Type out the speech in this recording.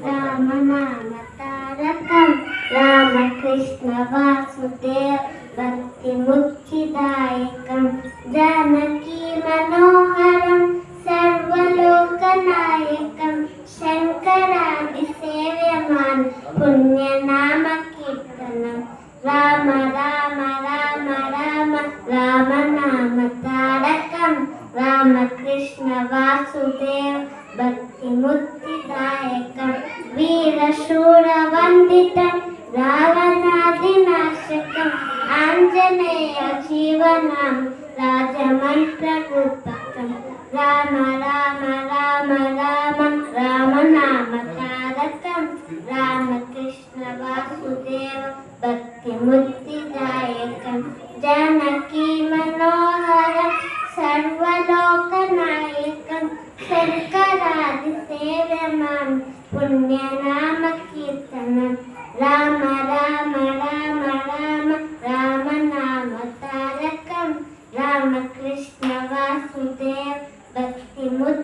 रामनामतारकं रामकृष्ण वासुदेव भक्तिमुक्तिदायकं जानकी मनोहरं सर्वलोकनायकं शङ्करादिसेव्यमान् पुण्यनामकीर्तनं राम राम राम राम रामनामतारकं रामकृष्ण वासुदेव भक्तिमुक्तिदायकं वीरशूरवन्दितं रावणादिनाशकम् आञ्जनेय जीवनं राजमन्त्ररूपकं राम राम राम राम रामनामतारकं रामकृष्ण वासुदेव भक्तिमुक्तिदायकं जानकी मनोहरं सर्वलोकनायकं शङ्करादिसेव्यमान् पुण्यनामकीर्तनं राम राम राम राम रामनामतारकं रामकृष्ण वासुदेव भक्तिमुक्तिदायकम्